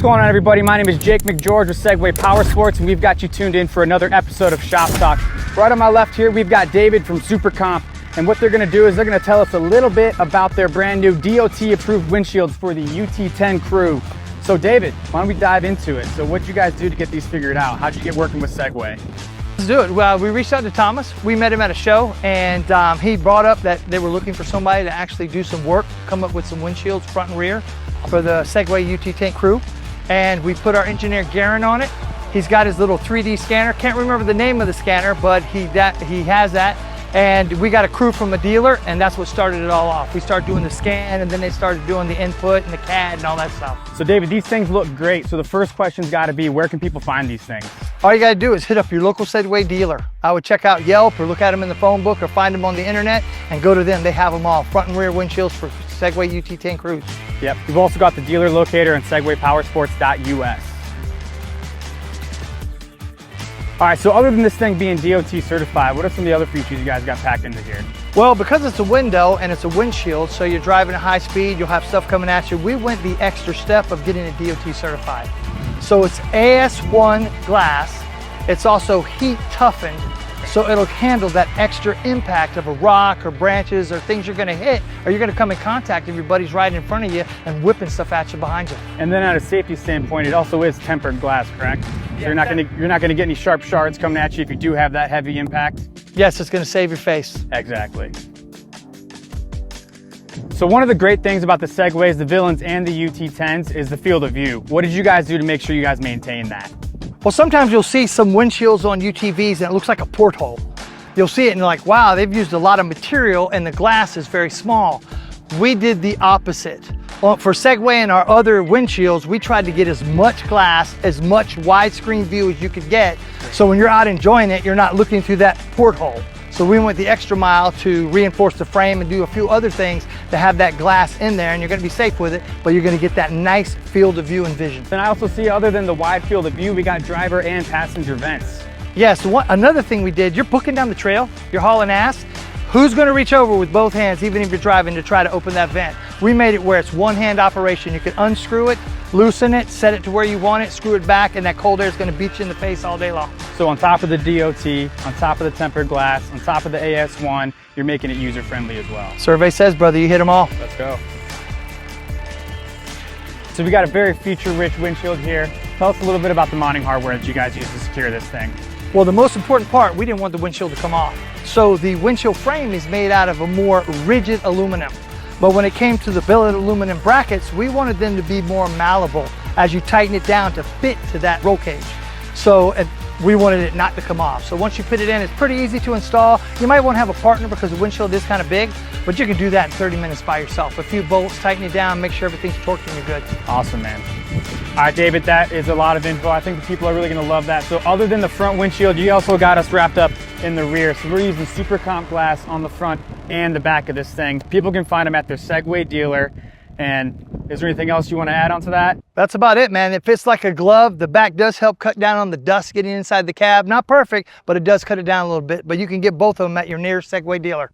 What's going on, everybody? My name is Jake McGeorge with Segway Motorsports, and we've got you tuned in for another episode of Shop Talk. Right on my left here, we've got David from Super Comp, and what they're going to do is they're going to tell us a little bit about their brand new DOT-approved windshields for the UT10 Crew. So, David, why don't we dive into it? So, what did you guys do to get these figured out? How'd you get working with Segway? Let's do it. Well, we reached out to Thomas. We met him at a show, and he brought up that they were looking for somebody to actually do some work, come up with some windshields front and rear for the Segway UT10 Crew. And we put our engineer Garen on it. He's got his little 3D scanner. Can't remember the name of the scanner, but he has that. And we got a crew from a dealer, and that's what started it all off. We started doing the scan, and then they started doing the input and the CAD and all that stuff. So, David, these things look great. So the first question's got to be, where can people find these things? All you got to do is hit up your local Segway dealer. I would check out Yelp or look at them in the phone book or find them on the internet and go to them. They have them all, front and rear windshields for Segway UT10 Crews. Yep. We've also got the dealer locator on segwaypowersports.us. All right, so other than this thing being DOT certified, what are some of the other features you guys got packed into here? Well, because it's a window and it's a windshield, so you're driving at high speed, you'll have stuff coming at you. We went the extra step of getting it DOT certified. So it's AS1 glass. It's also heat toughened, so it'll handle that extra impact of a rock or branches or things you're gonna hit, or you're gonna come in contact if your buddy's riding in front of you and whipping stuff at you behind you. And then, at a safety standpoint, it also is tempered glass, correct? So you're not gonna get any sharp shards coming at you if you do have that heavy impact. Yes, it's gonna save your face. Exactly. So one of the great things about the Segways, the Villains, and the UT10s is the field of view. What did you guys do to make sure you guys maintain that? Well, sometimes you'll see some windshields on UTVs and it looks like a porthole. You'll see it and you're like, wow, they've used a lot of material and the glass is very small. We did the opposite. Well, for Segway and our other windshields, we tried to get as much glass, as much widescreen view as you could get. So when you're out enjoying it, you're not looking through that porthole. So we went the extra mile to reinforce the frame and do a few other things to have that glass in there, and you're gonna be safe with it, but you're gonna get that nice field of view and vision. And I also see, other than the wide field of view, we got driver and passenger vents. Yes, another thing we did, you're booking down the trail, you're hauling ass. Who's gonna reach over with both hands, even if you're driving, to try to open that vent? We made it where it's one hand operation. You can unscrew it, loosen it, set it to where you want it, screw it back, and that cold air is gonna beat you in the face all day long. So on top of the DOT, on top of the tempered glass, on top of the AS1, you're making it user-friendly as well. Survey says, brother, you hit them all. Let's go. So we got a very feature-rich windshield here. Tell us a little bit about the mounting hardware that you guys use to secure this thing. Well, the most important part, we didn't want the windshield to come off. So the windshield frame is made out of a more rigid aluminum. But when it came to the billet aluminum brackets, we wanted them to be more malleable as you tighten it down to fit to that roll cage. So we wanted it not to come off. So once you put it in, it's pretty easy to install. You might want to have a partner because the windshield is kind of big, but you can do that in 30 minutes by yourself. A few bolts, tighten it down, make sure everything's torqued and you're good. Awesome, man. All right, David, that is a lot of info. I think the people are really gonna love that. So other than the front windshield, you also got us wrapped up in the rear. So we're using Super Comp glass on the front and the back of this thing. People can find them at their Segway dealer. And is there anything else you want to add on to that? That's about it, man. It fits like a glove. The back does help cut down on the dust getting inside the cab. Not perfect, but it does cut it down a little bit. But you can get both of them at your nearest Segway dealer.